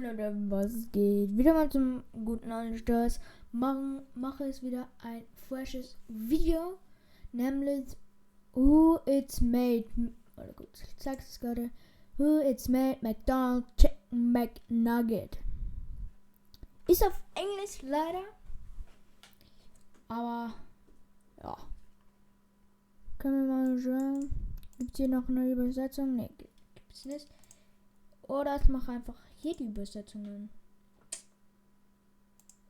Leute, was geht? Wieder mal zum guten alten Stars. Mache es wieder ein freshes Video. Nämlich Who It's Made. Warte kurz, ich zeig's es gerade. Who It's Made McDonald's Chicken McNugget. Ist auf Englisch leider. Aber ja. Können wir mal schauen. Gibt's hier noch eine Übersetzung? Ne, gibt's nicht. Oder ich mache einfach hier die Übersetzungen.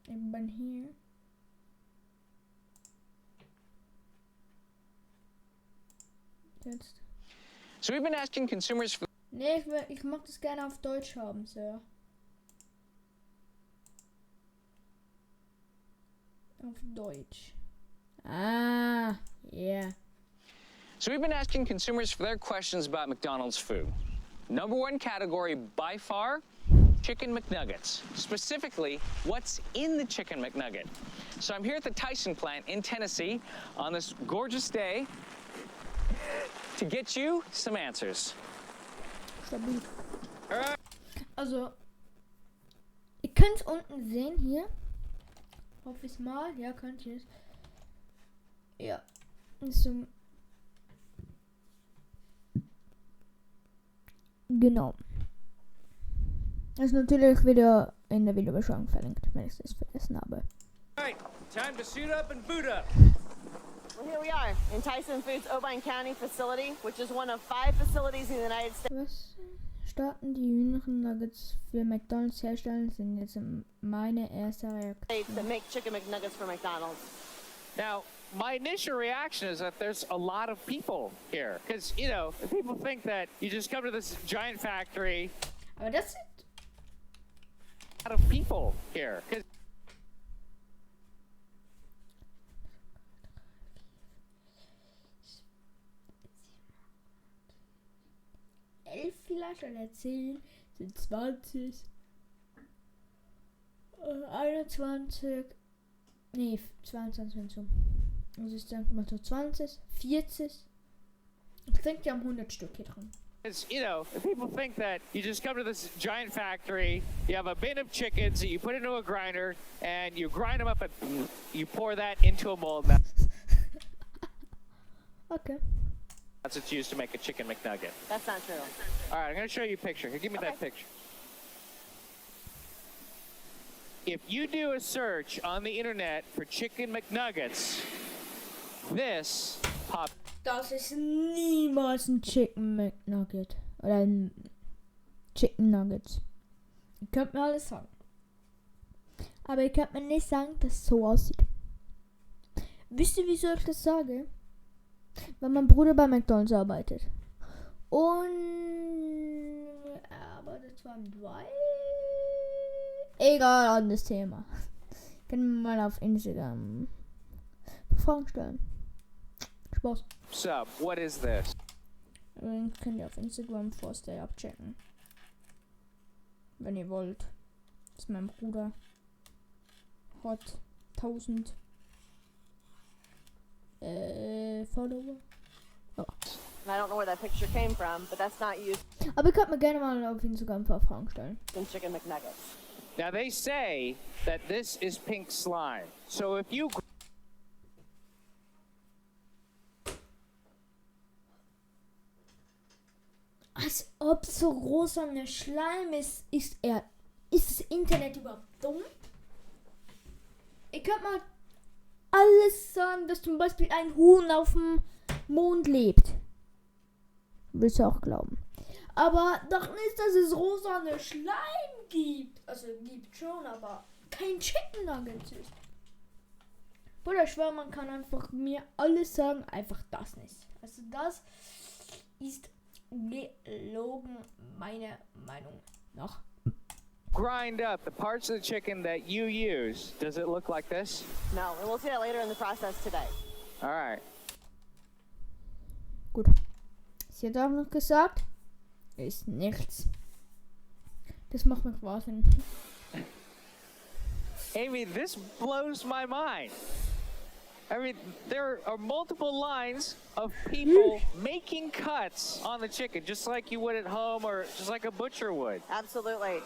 Ich bin hier. Jetzt. So we've been asking consumers for Nee, ich mag das gerne auf Deutsch haben, Sir. Auf Deutsch. Ah, yeah. So we've been asking consumers for their questions about McDonald's food. Number one category by far, Chicken McNuggets. Specifically, what's in the Chicken McNugget? So I'm here at the Tyson plant in Tennessee on this gorgeous day to get you some answers. Stabil. Alright. Also, ihr könnt unten sehen hier. Hoffe ich mal. Ja, könnt ihr es. Ja. So. Genau. Das ist natürlich wieder in der Videobeschreibung verlinkt, wenn ich das vergessen habe. Alright, time to suit up and boot up. Well, here we are in Tyson Foods' Irvine County facility, which is one of 5 facilities in the United States. Was Staaten, die jüngeren Nuggets für McDonald's herstellen, sind jetzt meine erste Reaktion. That make chicken McNuggets for McDonald's. Now, my initial reaction is that there's a lot of people here. Because, you know, people think that you just come to this giant factory. Aber das sind A lot of people here. 'Cause 11 vielleicht oder 10, sind 20, 21, nee, 22 sind so. Also ich denke mal so 20, 40. Ich denke, die haben 100 Stück hier drin. Because, you know, people think that you just come to this giant factory, you have a bin of chickens that you put into a grinder, and you grind them up and you pour that into a mold. Okay. That's what's used to make a chicken McNugget. That's not true. All right, I'm going to show you a picture. Here, give me that picture. If you do a search on the internet for chicken McNuggets, this pops. Das ist niemals ein Chicken McNugget. Oder ein Chicken Nuggets. Ihr könnt mir alles sagen. Aber ihr könnt mir nicht sagen, dass es so aussieht. Wisst ihr, wieso ich das sage? Weil mein Bruder bei McDonald's arbeitet. Und er arbeitet zwar im Drive. Egal, anderes Thema. Können wir mal auf Instagram Fragen stellen. Spaß. Sup, what is this? Könnt ihr auf Instagram Forstay abchecken. Wenn ihr wollt. Das ist mein Bruder. Hat 1000 Follower. Ja. And I don't know where that picture came from, but that's not used Aber ihr könnt mir gerne mal auf Instagram ein paar Fragen stellen. in chicken McNuggets. Now, they say that this is pink slime. So if you Als ob so rosa eine Schleim ist, ist das Internet überhaupt dumm? Ihr könnt mal alles sagen, dass zum Beispiel ein Huhn auf dem Mond lebt. Willst du auch glauben. Aber doch nicht, dass es rosa eine Schleim gibt. Also gibt schon, aber kein Chicken Nuggets ist. Bruder, ich schwöre, man kann einfach mir alles sagen, einfach das nicht. Also das ist gelogen, meine Meinung nach. grind up the parts of the chicken that you use, does it look like this? No, and we'll see that later in the process today. All right. Gut. Sie hat auch noch gesagt, ist nichts. Das macht mich wahnsinnig. Amy, this blows my mind. I mean, there are multiple lines of people making cuts on the chicken, just like you would at home or just like a butcher would. Absolutely.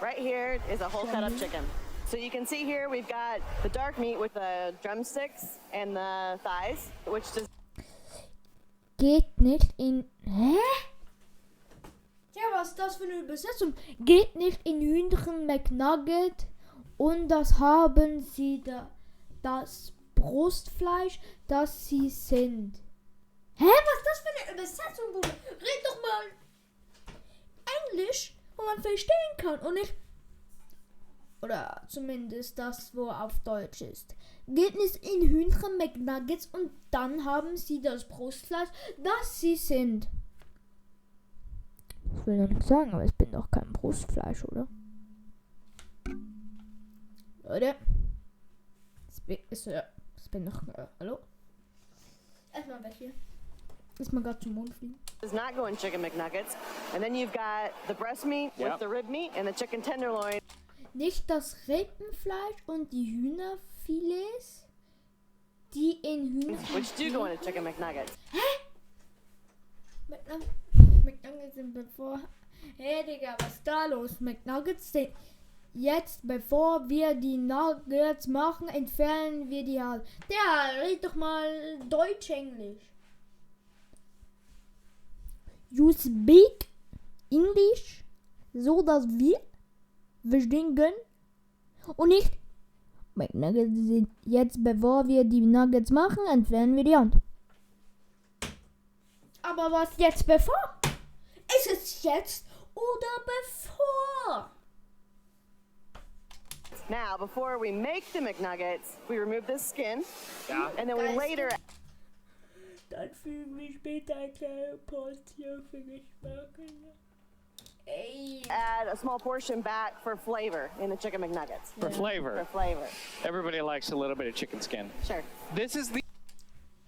Right here is a whole cut up chicken. So you can see here we've got the dark meat with the drumsticks and the thighs, which just Geht nicht in... Hä? Ja, was ist das für eine Übersetzung? Geht nicht in Hühnchen McNugget und das haben sie da, das Brustfleisch, das sie sind. Hä, was ist das für eine Übersetzung, Bruder? Red doch mal Englisch, wo man verstehen kann und nicht... Oder zumindest das, wo auf Deutsch ist. Geht nicht in Hühnchen McNuggets und dann haben sie das Brustfleisch, das sie sind. Ich will ja nichts sagen, aber ich bin doch kein Brustfleisch, oder? Leute. Ich bin noch... hallo? Erstmal weg hier. Erstmal gerade zum Mond fliegen. does not go in chicken McNuggets. And then you've got the breast meat Yep. with the rib meat and the chicken tenderloin. Nicht das Rippenfleisch und die Hühnerfilets, die in Which do go in a chicken McNugget. McNuggets sind bevor... Hey Digga, was ist da los? McNuggets sind... Jetzt, bevor wir die Nuggets machen, entfernen wir die halt. Ja, red doch mal Deutsch-Englisch. You speak English, so dass wir verstehen können. Und nicht McNuggets sind jetzt, bevor wir die Nuggets machen, entfernen wir die Hand. Aber was jetzt bevor? Ist es jetzt oder bevor? Now, before we make the McNuggets, we remove the skin. Yeah. And then we Guys, later Dann fügen wir später eine kleine Portion für Geschmack. Ey. add a small portion back for flavor in the chicken McNuggets. For For flavor. flavor. Everybody likes a little bit of chicken skin. Sure. This is the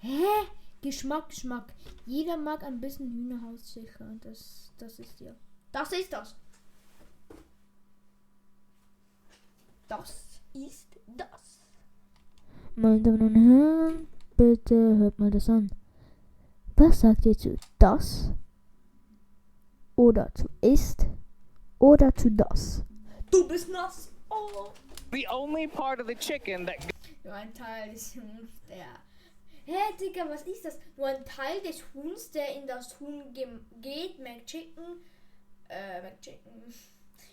Hä? Geschmack. Jeder mag ein bisschen Hühnerhaus sicher. Das ist ja. Das ist das. Das ist das. Meine Damen und Herren, bitte hört mal das an. Was sagt ihr zu das? Oder zu ist? Oder zu das? Du bist nass. Oh. only part of the chicken that Nur ein Teil des Huhns, der... Hä, Digga, was ist das? Nur ein Teil des Huhns, der in das Huhn geht.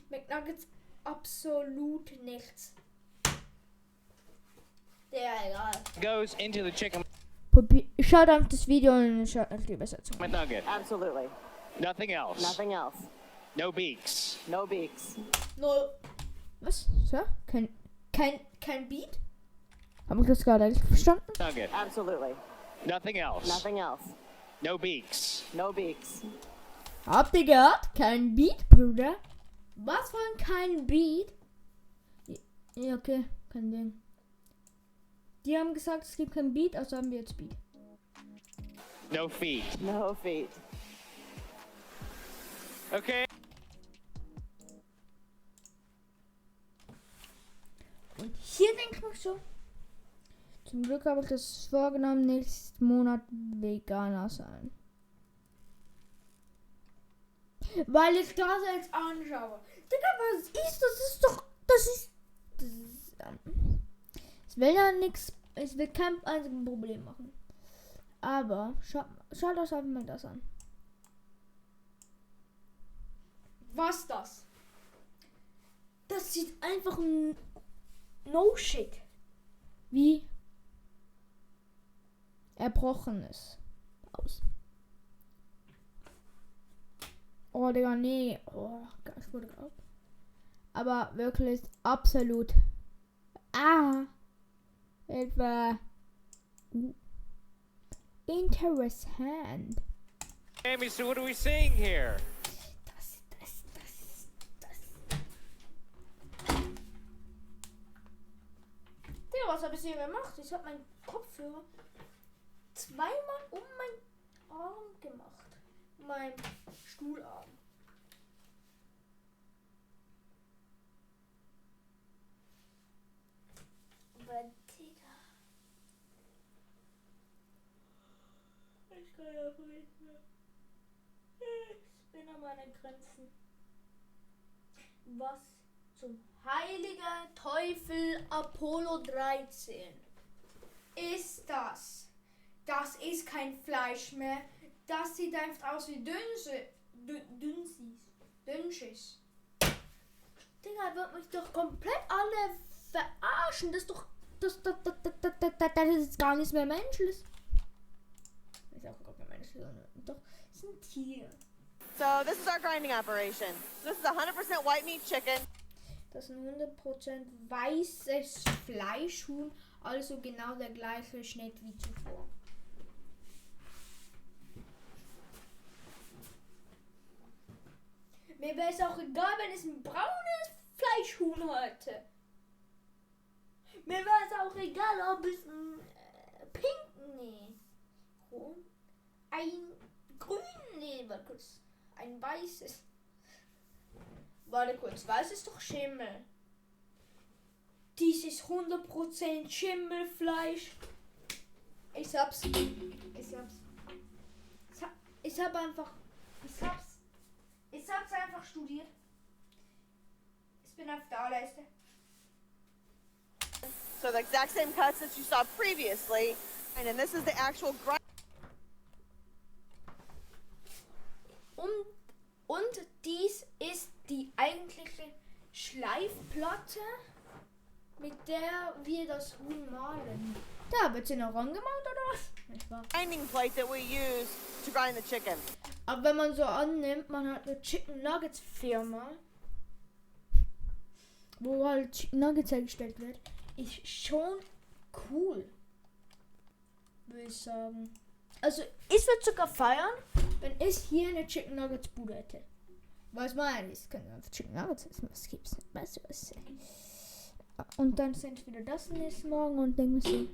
McNuggets, absolut nichts. Der, egal. goes into the chicken Schaut auf das Video und schaut auf die Übersetzung. McNugget. Absolutely. Nothing else. Nothing else. No beaks. No beaks. No. Was? Sir? Kein Beat? Haben wir das gerade richtig verstanden? Nugget. Absolutely. Nothing else. Nothing else. No beaks. No beaks. Habt ihr gehört? Kein Beat, Bruder. Was für ein kein Beat? Ja, okay, kein Ding. Die haben gesagt, es gibt kein Beat, also haben wir jetzt Beat. No feet. No feet. Okay. Und hier denke ich mir so, zum Glück habe ich das vorgenommen, nächsten Monat Veganer sein. Weil ich das jetzt anschaue. Digga, was ist das? Ich will ja nichts, ich will kein einziges Problem machen. Aber schaut euch einfach mal das an. Was das? Das sieht einfach no shit. Wie Erbrochenes aus. Oh, Digga, nee. Oh, ich wurde gerade. Aber wirklich absolut. Etwa. Interessant. Amy, so what are we seeing here? Das. Ja, was habe ich hier gemacht? Ich habe meinen Kopfhörer zweimal um meinen Arm gemacht. Mein Stuhlarm. Aber Digga. Ich kann ja nicht mehr. Ich bin an meinen Grenzen. Was zum heiligen Teufel Apollo 13 ist das? Das ist kein Fleisch mehr. Das sieht einfach aus wie Dünnschiss. Digga, wird mich doch komplett alle verarschen. Das ist doch. Das ist gar nichts mehr menschlich. Ist auch gar kein menschlich. Doch, es ist ein Tier. So this is our grinding operation. This is 100% white meat chicken. Das ist ein 100% weißes Fleischhuhn, also genau der gleiche Schnitt wie zuvor. Mir wäre es auch egal, wenn es ein braunes Fleischhuhn hätte. Mir wäre es auch egal, ob es ein ein weißes. Warte kurz, was ist doch Schimmel? Dieses 100% Schimmelfleisch. Ich hab's einfach studiert. Ich bin auf der Liste. So the exact same cuts that you saw previously, and then this is the actual grind. Und dies ist die eigentliche Schleifplatte, mit der wir das Huhn malen. Da wird sie noch rangemalt oder was? Nicht wahr? Grinding plate that we use to grind the chicken. Aber wenn man so annimmt, man hat eine Chicken Nuggets Firma, wo halt Chicken Nuggets hergestellt wird, ist schon cool, würde ich sagen. Also ich würde sogar feiern, wenn ich hier eine Chicken Nuggets Bude hätte. Was meine ich? Es können einfach Chicken Nuggets essen, was gibt's nicht Besseres. Und dann sind wieder das nächste Morgen und denken so.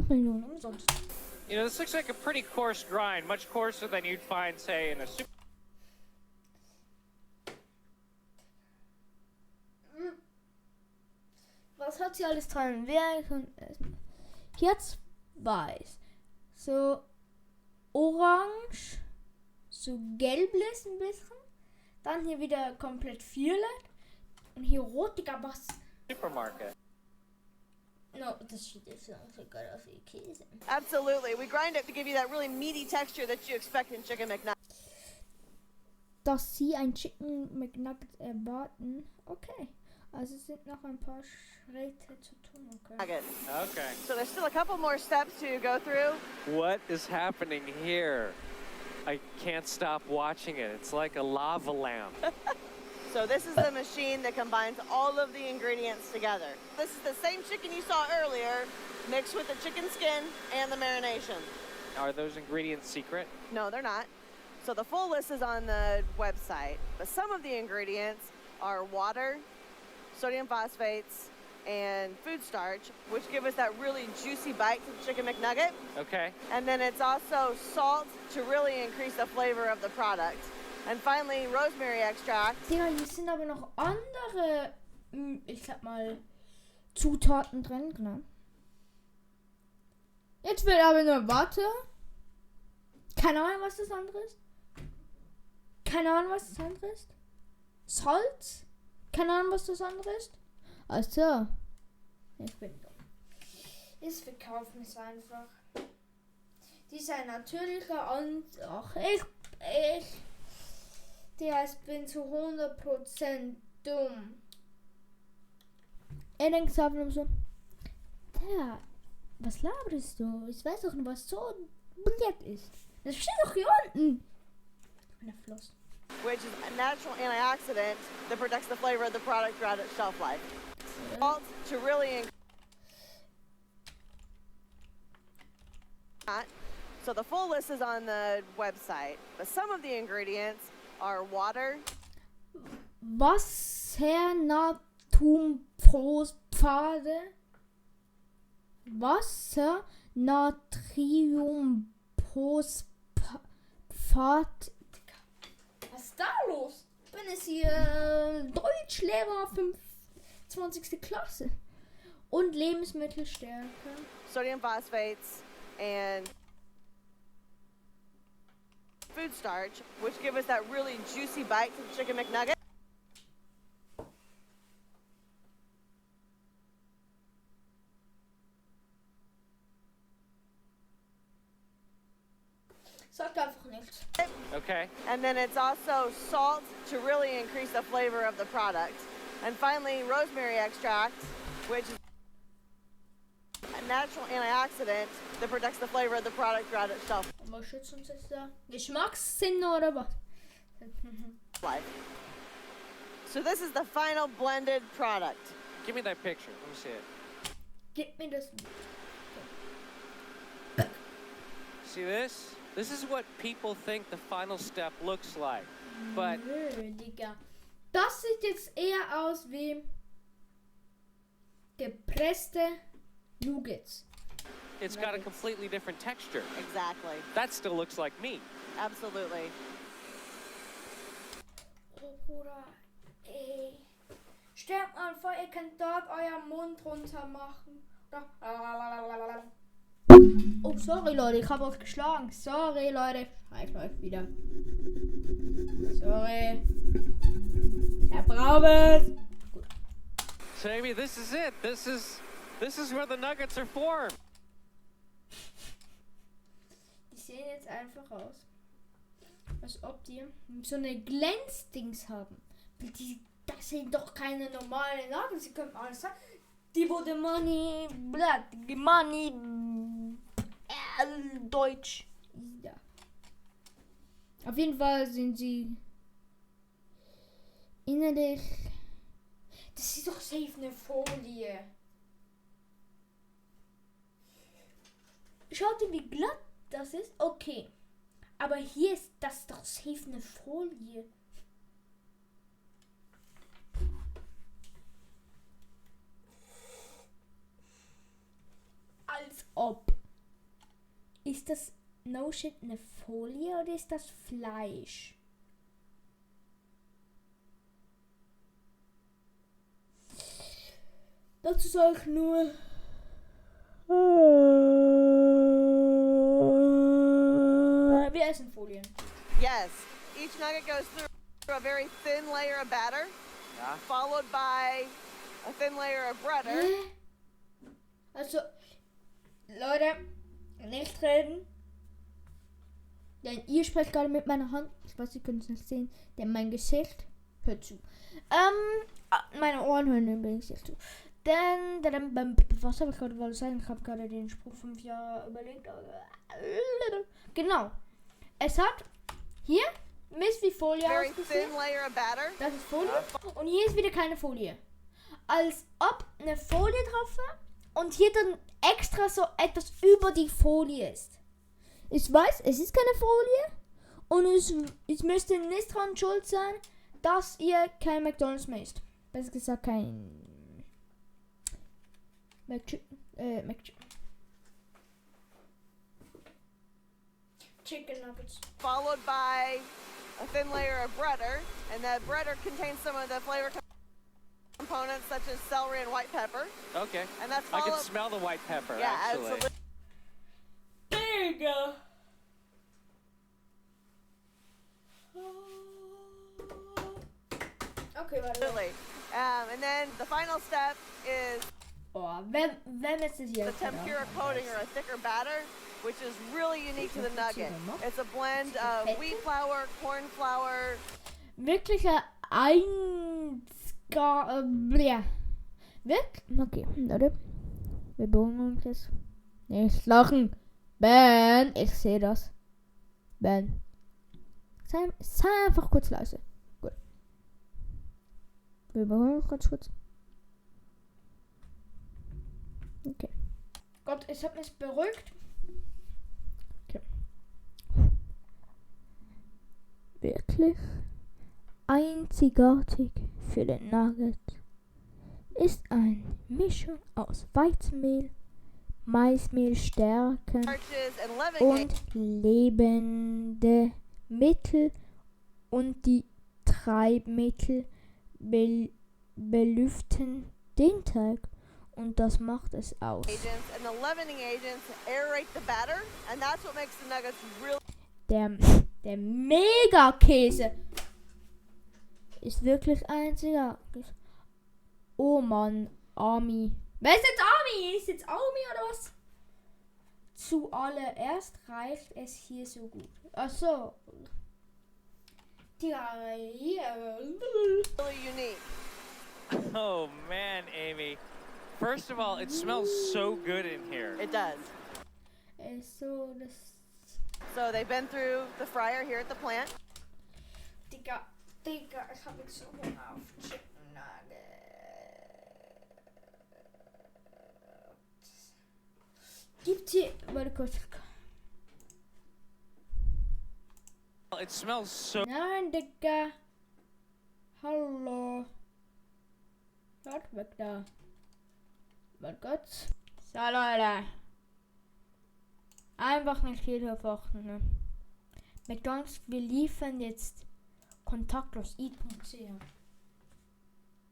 Millionen umsonst. You know, this looks like a pretty coarse grind, much coarser than you'd find, say, in a super. Was hat sie alles dran? Wer kann essen? Jetzt weiß. So orange, so gelblich ein bisschen. Dann hier wieder komplett violett. Und hier rot, Digga, was? Supermarket. No, das sieht jetzt sogar aus wie Käse. Absolutely. We grind it to give you that really meaty texture that you expect in Chicken McNuggets. Dass sie ein Chicken McNugget erwarten. Okay. Also es sind noch ein paar Schritte zu tun. Okay. Okay. So there's still a couple more steps to go through. What is happening here? I can't stop watching it. It's like a lava lamp. So this is the machine that combines all of the ingredients together. This is the same chicken you saw earlier, mixed with the chicken skin and the marination. Are those ingredients secret? No, they're not. So the full list is on the website, but some of the ingredients are water, sodium phosphates, and food starch, which give us that really juicy bite to the Chicken McNugget. Okay. And then it's also salt to really increase the flavor of the product. And finally, rosemary extract. Digga, hier sind aber noch andere, ich sag mal, Zutaten drin, genau. Jetzt wird aber nur Watte. Keine Ahnung, was das andere ist. Keine Ahnung, was das andere ist. Salz. Keine Ahnung, was das andere ist. Also, ich bin dumm. Ich verkaufe mich einfach. Die ist ein natürlicher und ach, ich bin zu 100% dumm. Er denkt sich einfach nur so, ja, was laberst du? Ich weiß doch nicht, was so blöd ist. Das steht doch hier unten. Ich bin erflossen. Which is a natural antioxidant that protects the flavor of the product throughout its shelf life. Salt to really So the full list is on the website, but some of the ingredients are water. Wassernatriumphosphate. Wassernatriumphosphate. Was ist da los? Ich bin jetzt hier Deutschlehrer 25. Klasse. Und Lebensmittelstärke. Sodium phosphates and food starch, which give us that really juicy bite to the Chicken McNugget. Sagt einfach nichts. Okay. And then it's also salt to really increase the flavor of the product. And finally, rosemary extract, which is a natural antioxidant that protects the flavor of the product throughout its shelf Was schützt uns jetzt da? Geschmackssinn oder was? life. So this is the final blended product. Give me that picture. Let me see it. Gib mir das. See this? This is what people think the final step looks like. But Nö, Digga. Das sieht jetzt eher aus wie gepresste Nuggets. it's got a completely different texture. Exactly. That still looks like meat. Absolutely. Oh, Bruder. Ey. Sterbt mal vor, ihr könnt dort euren Mund runter machen. Oh, sorry Leute, ich habe euch geschlagen. Sorry Leute. Ich läuft wieder. Sorry. Herr Braubes. So maybe this is it. This is where the nuggets are formed. Die sehen jetzt einfach aus, als ob die so eine Glänzdings haben. Das sind doch keine normalen Nuggets. Sie können alles sagen. Die wurde Money, Deutsch. Ja. Auf jeden Fall sind sie innerlich. Das ist doch safe eine Folie. Schaut ihr, wie glatt das ist? Okay. Aber hier ist das doch safe eine Folie. Als ob. Ist das no shit eine Folie oder ist das Fleisch? Dazu sage ich nur. Wir essen Folien. Yes. Each nugget goes through a very thin layer of batter, followed by a thin layer of butter. Also, Leute, nicht reden. Denn ihr sprecht gerade mit meiner Hand. Ich weiß, ihr könnt es nicht sehen. Denn mein Gesicht hört zu. Meine Ohren hören übrigens nicht zu. Denn, was habe ich gerade wollen sagen? Ich habe gerade den Spruch 5 Jahre überlegt. Genau. Es hat hier Mist wie Folie Very ausgesehen. thin layer of batter. Das ist Folie. Und hier ist wieder keine Folie. Als ob eine Folie drauf war und hier dann extra so etwas über die Folie ist. Ich weiß, es ist keine Folie. Und es müsste nicht dran schuld sein, dass ihr kein McDonald's mehr isst. Besser gesagt kein McChicken. Chicken nuggets. Followed by a thin layer of butter, and that butter contains some of the flavor components such as celery and white pepper. Okay. And that's I can followed. smell the white pepper, Yeah, actually. absolutely. There you go. Okay, warte. And then the final step is Oh, wenn es ist the jetzt. tempura coating or a thicker batter, which is really unique to the nugget. It's a blend of wheat flour, corn flour. Wirklicher ja. Okay, Leute. Wir beruhigen uns jetzt. Nicht lachen. Ben, ich sehe das. Ben. Sei einfach kurz leise. Gut. Wir beruhigen uns ganz kurz. Okay. Gott, ich hab mich beruhigt. Okay. Wirklich einzigartig für den Nugget ist eine Mischung aus Weizenmehl, Maismehlstärke Starches and leavening und lebende Mittel und die Treibmittel belüften den Teig und das macht es aus. agents, and the leavening agents aerate the batter, and that's what makes the nuggets really Der Mega-Käse ist wirklich einzigartig. Oh Mann, Army. Wer ist jetzt Army? Ist jetzt Army oder was? Zuallererst reicht es hier so gut. Achso. Ja, hier. Really unique. Oh man, Amy. First of all, it smells so good in here. It does. So, das. So they've been through the fryer here at the plant. Digga, ich hab jetzt so Hunger auf Chicken Nuggets. Gibt's hier. Warte kurz. It smells so. Nein, Digga. Hallo. Schaut weg da. Mein Gott. So, Leute. Einfach nicht hier verwarten, ne? McDonald's, wir liefern jetzt kontaktlos i.ch.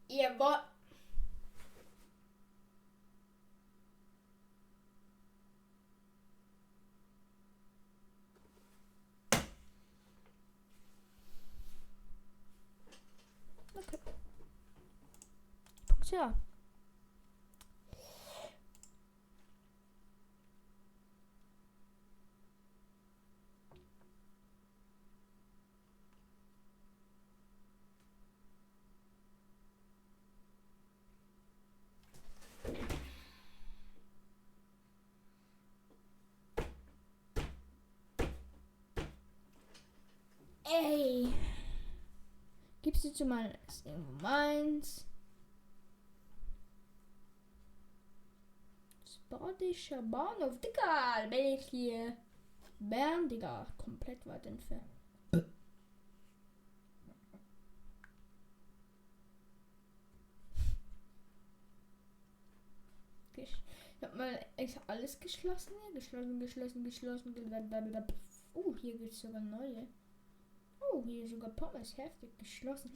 Ihr wollt. Okay. .ch. Ey. Gibst du zu mal irgendwo meins? Badischer Bahnhof, Digga, bin ich hier. Bern, Digga, komplett weit entfernt. Ich hab mal echt alles geschlossen hier. Geschlossen. Oh, hier gibt's sogar neue. Oh, hier sogar Pommes. Heftig geschlossen.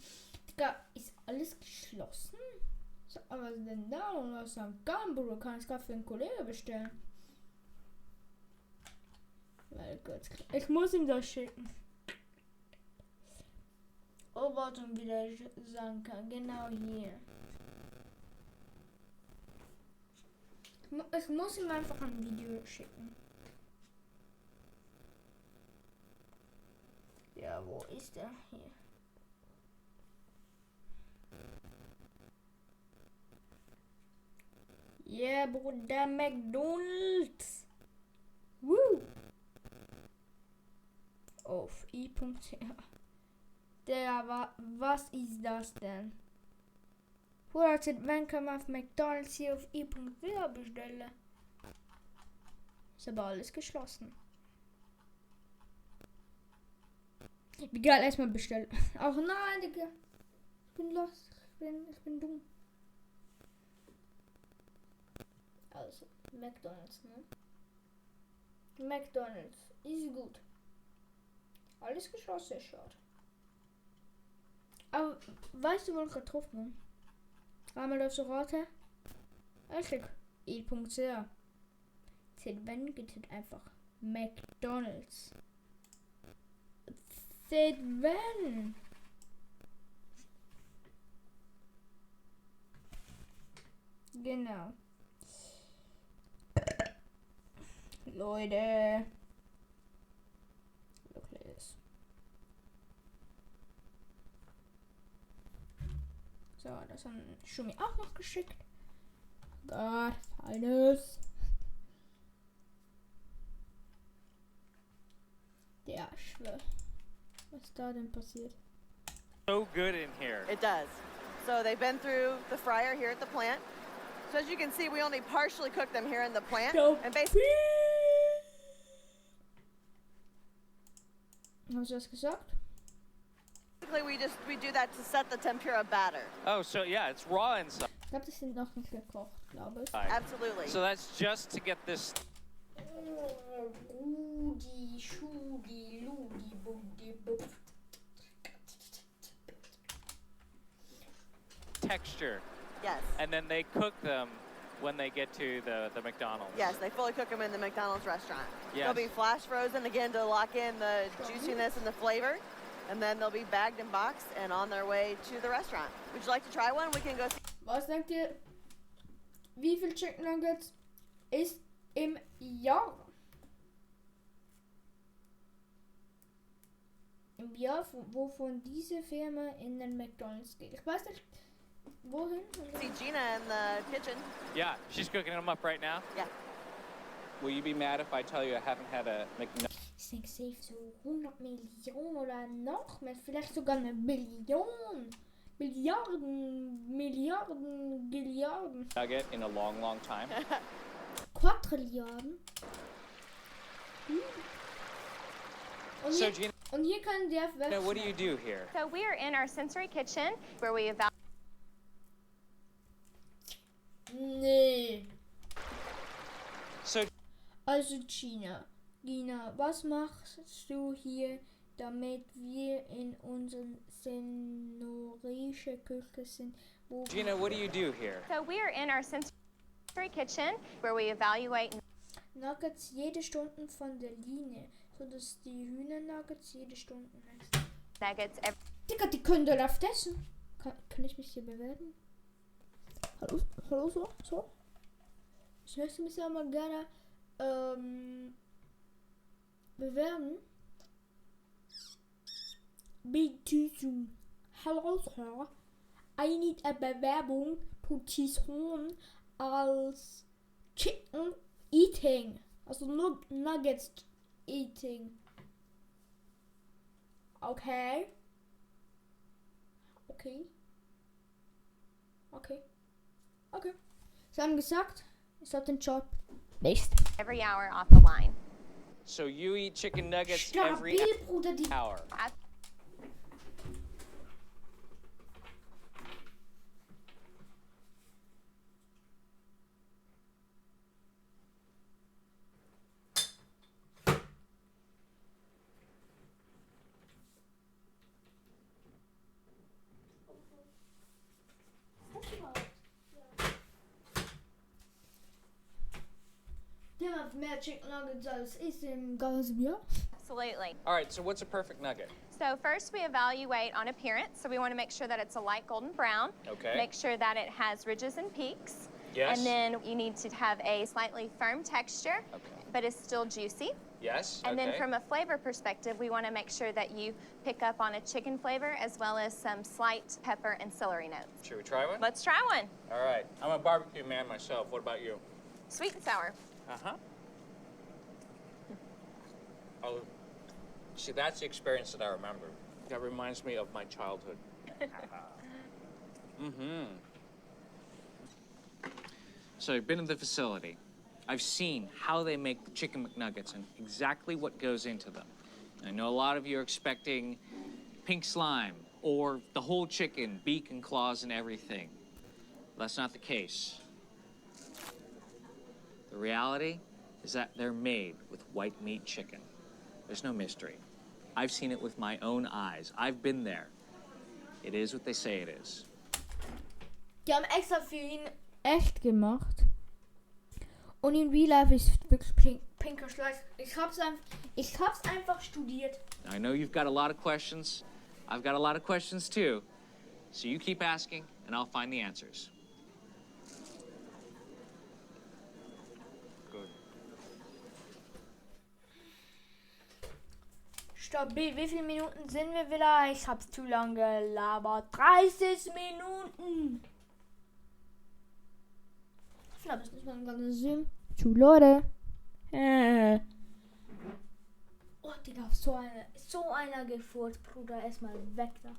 Digga, ist alles geschlossen? So, aber was ist denn da? Und was am Gamburo? Kann ich gerade für einen Kollegen bestellen? Weil Gott, ich muss ihm das schicken. Oh, warte, wieder sagen kann. Genau hier. Ich muss ihm einfach ein Video schicken. Ja, wo ist er? Hier. Yeah, Bruder, McDonald's. Woo! Auf i.ch. Der, was ist das denn? Bruder, wann kann man auf McDonald's hier auf i.ch bestellen? Ist aber alles geschlossen. Wie geil, erstmal bestellen. Auch nein, Digga. Ich bin los. Ich bin dumm. Also, McDonald's, ne? McDonald's ist gut. Alles geschlossen, schade. Aber weißt du, wo ich getroffen bin? Einmal auf so Rate. Richtig. i.ch. Wenn geht es einfach McDonald's. Seit wann? Genau. Leute. Wirklich. So, das haben Schumi auch noch geschickt. Gott, alles. Ja, ich schwör. Was ist da denn passiert? So good in here. It does. So they've been through the fryer here at the plant. So as you can see, we only partially cook them here in the plant. And basically Hast du das gesagt? we do that to set the tempura batter. Oh, so yeah, it's raw inside. Ich glaube, das sind noch nicht gekocht, glaube ich. Absolutely. So that's just to get this Rudi, Schudi, Ludi, Budi, Bub. texture. Yes. And then they cook them when they get to the McDonald's. Yes, they fully cook them in the McDonald's restaurant. Yes. They'll be flash frozen again to lock in the juiciness and the flavor. And then they'll be bagged and boxed and on their way to the restaurant. Would you like to try one? We can go see. Was denkt ihr, wie viel Chicken Nuggets ist im Jahr? Im Jahr, wovon diese Firma in den McDonald's geht. Ich weiß nicht, wohin. See Gina in the kitchen. Yeah, she's cooking them up right now. Yeah. Will you be mad if I tell you I haven't had a McNugget Ich denke, safe so 100 Millionen oder noch mehr. Vielleicht sogar eine Billion. Milliarden, Gilliarden. in a long, long time? Quadrilliarden. Und So, hier, Gina, und hier können der what do you do here? So we are in our sensory kitchen where we evaluate. Nee. So, Also Gina, was machst du hier, damit wir in unseren sensorische Küche sind? Wo Gina, what do you do here? So we are in our sensory kitchen where we evaluate Nuggets jede Stunde von der Linie, sodass die Hühnernuggets jede Stunde essen. nuggets every Digga, die können doch auf essen. Kann ich mich hier bewerben? Hallo, so? Ich möchte mich ja mal gerne bewerben. Bitte zu. Hallo, Sir. I need a Bewerbung to this home als Chicken Eating. Also Nuggets Eating. Okay. Sie haben gesagt, ich soll den Job nicht. every hour off the line. So you eat chicken nuggets every Stabil, Bruder, die. hour. Der hat mehr Chicken Nuggets als ich im Gasbier. Absolutely. All right, so what's a perfect nugget? So first we evaluate on appearance. So we want to make sure that it's a light golden brown. Okay. Make sure that it has ridges and peaks. Yes. And then you need to have a slightly firm texture, Okay. but it's still juicy. Yes. And okay. then from a flavor perspective, we want to make sure that you pick up on a chicken flavor as well as some slight pepper and celery notes. Should we try one? Let's try one. All right. I'm a barbecue man myself. What about you? Sweet and sour. Uh-huh. Oh, see, that's the experience that I remember. That reminds me of my childhood. Mm-hmm. So I've been in the facility. I've seen how they make the chicken McNuggets and exactly what goes into them. I know a lot of you are expecting pink slime or the whole chicken, beak and claws and everything. That's not the case. The reality is that they're made with white meat chicken. There's no mystery. I've seen it with my own eyes. I've been there. It is what they say it is. Die haben extra für ihn echt gemacht. Und in Real Life ist wirklich pinker Schleiß. Ich hab's einfach studiert. I know you've got a lot of questions. I've got a lot of questions too. So you keep asking and I'll find the answers. Good. Stabil. Wie viele Minuten sind wir wieder? Ich hab's zu lange gelabert. 30 Minuten. Ich glaube, das ist mal ein ganzes Sim. Zu Leute. Oh, Digga, so einer gefurzt, Bruder. Erstmal weg da.